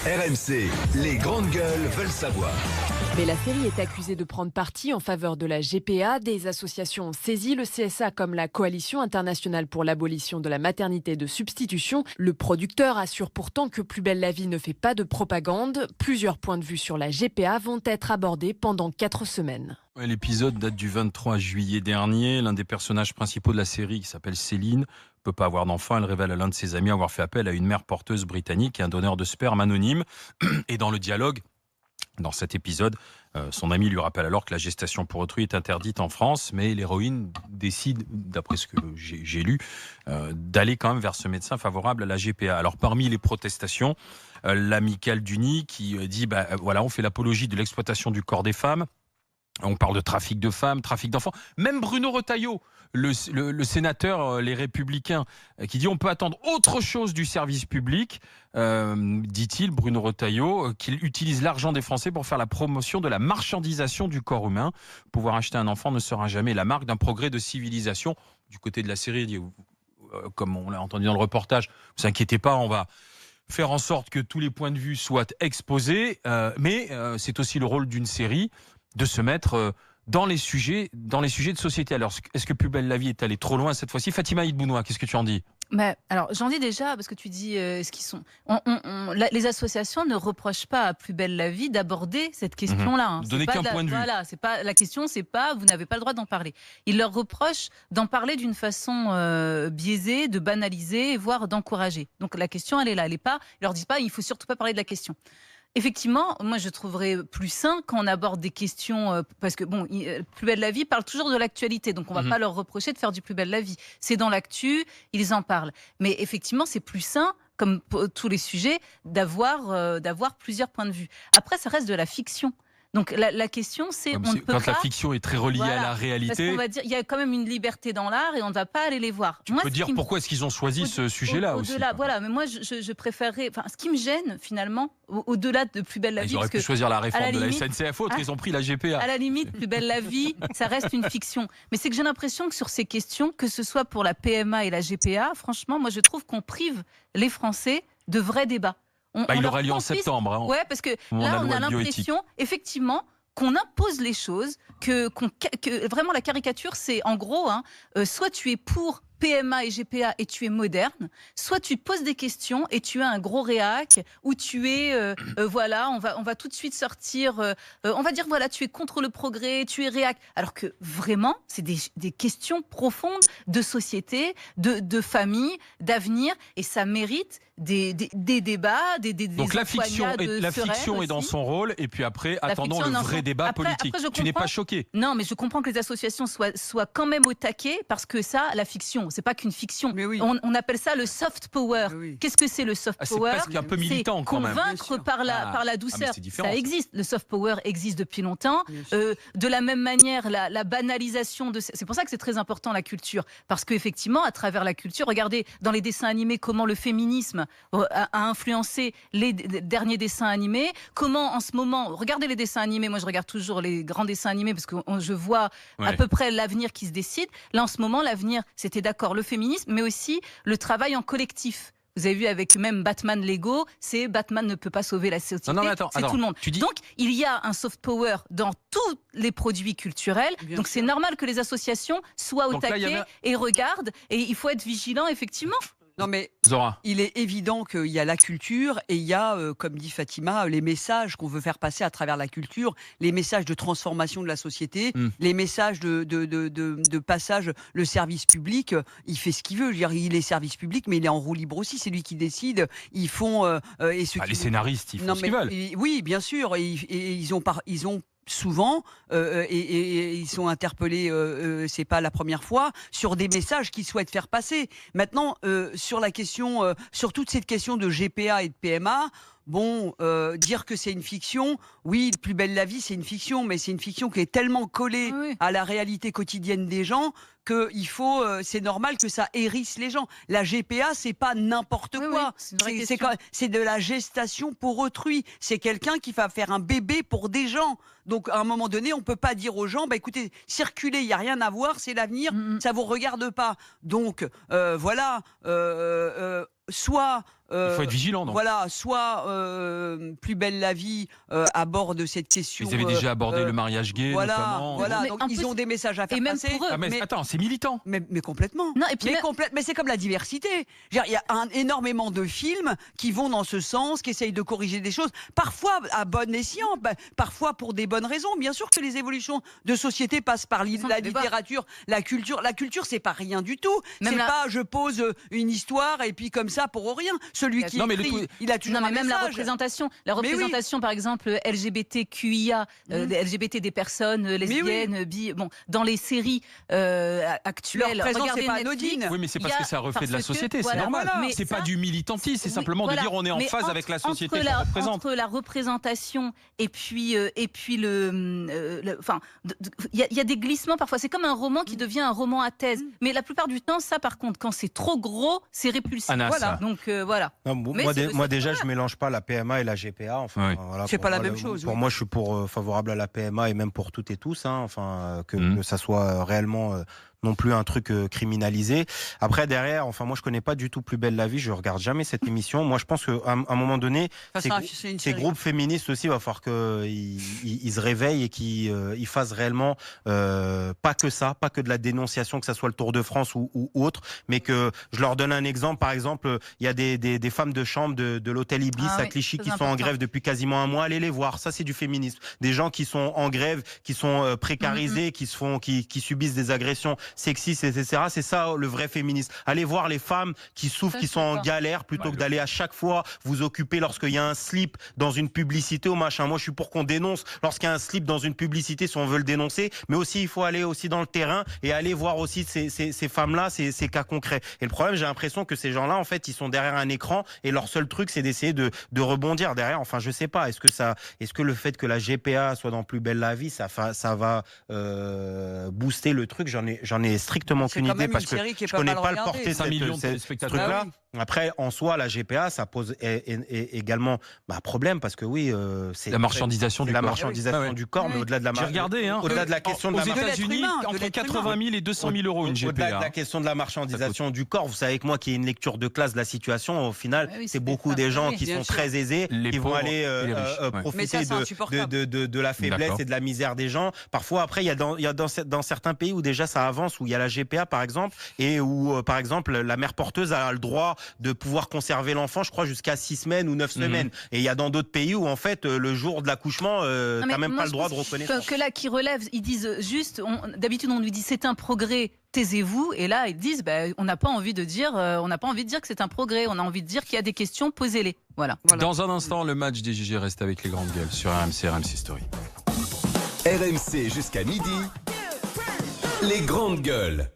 RMC, les grandes gueules veulent savoir. Mais la série est accusée de prendre parti en faveur de la GPA. Des associations ont saisi le CSA comme la Coalition internationale pour l'abolition de la maternité de substitution. Le producteur assure pourtant que Plus belle la vie ne fait pas de propagande. Plusieurs points de vue sur la GPA vont être abordés pendant 4 semaines. L'épisode date du 23 juillet dernier. L'un des personnages principaux de la série, qui s'appelle Céline, peut pas avoir d'enfant. Elle révèle à l'un de ses amis avoir fait appel à une mère porteuse britannique et un donneur de sperme anonyme. Et dans le dialogue, dans cet épisode, son ami lui rappelle alors que la gestation pour autrui est interdite en France, mais l'héroïne décide, d'après ce que j'ai lu, d'aller quand même vers ce médecin favorable à la GPA. Alors parmi les protestations, l'amicale d'Uni qui dit voilà, on fait l'apologie de l'exploitation du corps des femmes. On parle de trafic de femmes, trafic d'enfants. Même Bruno Retailleau, le sénateur Les Républicains, qui dit on peut attendre autre chose du service public, dit-il, Bruno Retailleau, qu'il utilise l'argent des Français pour faire la promotion de la marchandisation du corps humain. Pouvoir acheter un enfant ne sera jamais la marque d'un progrès de civilisation. Du côté de la série, il dit, comme on l'a entendu dans le reportage, ne vous inquiétez pas, on va faire en sorte que tous les points de vue soient exposés, mais c'est aussi le rôle d'une série de se mettre dans les sujets de société. Alors, est-ce que Plus belle la vie est allée trop loin cette fois-ci? Fatima Idbounoua, qu'est-ce que tu en dis? Alors, j'en dis déjà, parce que tu dis ce qu'ils sont. Les associations ne reprochent pas à Plus belle la vie d'aborder cette question-là. Donner qu'un point de vue. Voilà, c'est pas la question, c'est pas vous n'avez pas le droit d'en parler. Ils leur reprochent d'en parler d'une façon biaisée, de banaliser, voire d'encourager. Donc la question, elle est là, elle est pas. Ils leur disent pas, il faut surtout pas parler de la question. Effectivement, moi je trouverais plus sain quand on aborde des questions, parce que Plus belle la vie parle toujours de l'actualité, donc on va pas leur reprocher de faire du Plus belle la vie. C'est dans l'actu, ils en parlent. Mais effectivement, c'est plus sain, comme pour tous les sujets, d'avoir plusieurs points de vue. Après, ça reste de la fiction. Donc la question c'est, on ne peut quand pas... la fiction est très reliée à la réalité. Parce qu'on va dire, il y a quand même une liberté dans l'art et on ne va pas aller les voir. Tu peux dire pourquoi est-ce qu'ils ont choisi ce sujet-là aussi. Voilà, mais moi je préférerais... Enfin, ce qui me gêne finalement, au-delà de Plus belle la vie... Ils auraient pu choisir la réforme de la SNCF autre, ils ont pris la GPA. À la limite, Plus belle la vie, ça reste une fiction. Mais c'est que j'ai l'impression que sur ces questions, que ce soit pour la PMA et la GPA, franchement, moi je trouve qu'on prive les Français de vrais débats. Il aura lieu en septembre. Ouais, parce que là on a l'impression, effectivement, qu'on impose les choses, que vraiment la caricature, c'est en gros, soit tu es pour PMA et GPA et tu es moderne, soit tu poses des questions et tu as un gros réac, ou tu es, voilà, on va tout de suite sortir, on va dire, voilà, tu es contre le progrès, tu es réac. Alors que vraiment, c'est des questions profondes de société, de famille, d'avenir, et ça mérite des débats, Donc la fiction est dans son rôle, et puis après, attendons le vrai débat politique. Tu n'es pas choqué? Non, mais je comprends que les associations soient quand même au taquet, parce que ça, la fiction, c'est pas qu'une fiction. Oui. On appelle ça le soft power. Oui. Qu'est-ce que c'est le soft power? C'est presque un peu militant quand même. Convaincre par la douceur. Ça existe. Le soft power existe depuis longtemps. De la même manière, la banalisation de... C'est pour ça que c'est très important la culture. Parce qu'effectivement, à travers la culture, regardez dans les dessins animés comment le féminisme a influencé les derniers dessins animés. Comment en ce moment... Regardez les dessins animés. Moi, je regarde toujours les grands dessins animés parce que je vois à peu près l'avenir qui se décide. Là, en ce moment, l'avenir, c'était d'accord le féminisme, mais aussi le travail en collectif. Vous avez vu avec même Batman Lego, c'est Batman ne peut pas sauver la société, c'est tout le monde. Donc il y a un soft power dans tous les produits culturels, donc c'est normal que les associations soient au taquet et regardent, et il faut être vigilant effectivement. Non mais Zora, il est évident qu'il y a la culture et il y a, comme dit Fatima, les messages qu'on veut faire passer à travers la culture, les messages de transformation de la société, les messages de passage, le service public, il fait ce qu'il veut. Je veux dire, il est service public, mais il est en roue libre aussi, c'est lui qui décide. Ils font... les scénaristes, ils font ce qu'ils veulent. Oui, bien sûr, et ils ont souvent, et ils sont interpellés, c'est pas la première fois, sur des messages qu'ils souhaitent faire passer. Maintenant, sur la question, sur toute cette question de GPA et de PMA, dire que c'est une fiction, oui, Plus belle la vie, c'est une fiction, mais c'est une fiction qui est tellement collée à la réalité quotidienne des gens que c'est normal que ça hérisse les gens. La GPA, c'est pas n'importe quoi. C'est de la gestation pour autrui. C'est quelqu'un qui va faire un bébé pour des gens. Donc, à un moment donné, on peut pas dire aux gens, écoutez, circulez, il y a rien à voir, c'est l'avenir, ça vous regarde pas. Donc, voilà. Soit il faut être vigilant. Donc. Voilà, soit Plus belle la vie aborde cette question. Ils avaient déjà abordé le mariage gay, notamment. Voilà, donc ils ont des messages à faire passer. Même pour eux, mais attends, c'est militant. Mais complètement. Non, et puis mais c'est comme la diversité. Il y a énormément de films qui vont dans ce sens, qui essayent de corriger des choses, parfois à bon escient, parfois pour des bonnes raisons. Bien sûr que les évolutions de société passent par la littérature, la culture. La culture, c'est pas rien du tout. C'est pas je pose une histoire et puis comme ça pour rien. Celui qui écrit, il a toujours un message. Même la représentation par exemple LGBTQIA, LGBT des personnes lesbiennes, bi, dans les séries actuelles. C'est pas anodine. Oui, mais c'est parce que ça reflète de la société, c'est normal. Mais c'est pas du militantisme, c'est simplement de dire on est en phase avec la société qu'on représente. Entre la représentation et puis enfin, il y a des glissements parfois. C'est comme un roman qui devient un roman à thèse. Mais la plupart du temps, ça par contre, quand c'est trop gros, c'est répulsif. Voilà. Donc voilà. Non, moi déjà, je mélange pas la PMA et la GPA. Enfin, voilà, c'est pas la même chose. Pour moi, je suis favorable à la PMA et même pour toutes et tous. Enfin, que ça soit réellement non plus un truc criminalisé. Après, derrière, enfin, moi, je connais pas du tout Plus belle la vie. Je regarde jamais cette émission. Moi, je pense qu'à un moment donné, ces groupes féministes aussi, il va falloir qu'ils se réveillent et qu'ils fassent réellement pas que de la dénonciation, que ça soit le Tour de France ou autre, mais que je leur donne un exemple. Par exemple, il y a des femmes de chambre de l'hôtel Ibis à Clichy qui sont en grève depuis quasiment un mois. Allez les voir. Ça, c'est du féminisme. Des gens qui sont en grève, qui sont précarisés, qui subissent des agressions sexistes, etc. C'est ça le vrai féminisme. Allez voir les femmes qui souffrent, qui sont en galère, plutôt que d'aller à chaque fois vous occuper lorsqu'il y a un slip dans une publicité ou machin. Moi, je suis pour qu'on dénonce lorsqu'il y a un slip dans une publicité si on veut le dénoncer, mais aussi il faut aller aussi dans le terrain et aller voir aussi ces femmes-là, ces cas concrets. Et le problème, j'ai l'impression que ces gens-là, en fait, ils sont derrière un écran et leur seul truc, c'est d'essayer de rebondir derrière. Enfin, je sais pas. Est-ce que le fait que la GPA soit dans Plus belle la vie, ça va booster le truc? J'en ai strictement aucune idée parce que je connais pas le portée ce truc-là. Après, en soi, la GPA, ça pose également problème parce que c'est la marchandisation du corps, mais au-delà de la au-delà de la question de la aux États-Unis, entre 80 000 et 200 000 euros une GPA. Au-delà de la question de la marchandisation du corps, vous savez que moi, qui ai une lecture de classe de la situation, au final, c'est beaucoup des gens qui sont très aisés, qui vont aller profiter de la faiblesse et de la misère des gens. Parfois, après, il y a dans certains pays où déjà ça avance, où il y a la GPA par exemple, et où par exemple la mère porteuse a le droit de pouvoir conserver l'enfant, je crois, jusqu'à 6 semaines ou 9 semaines. Et il y a dans d'autres pays où en fait le jour de l'accouchement, t'as même pas le droit de reconnaître. Que là, qui relève, ils disent juste, d'habitude on lui dit c'est un progrès, taisez-vous, et là ils disent on n'a pas envie de dire que c'est un progrès, on a envie de dire qu'il y a des questions, posez-les. Voilà. Dans un instant, le match des GG reste avec les grandes gueules sur RMC Story. RMC jusqu'à midi, les grandes gueules.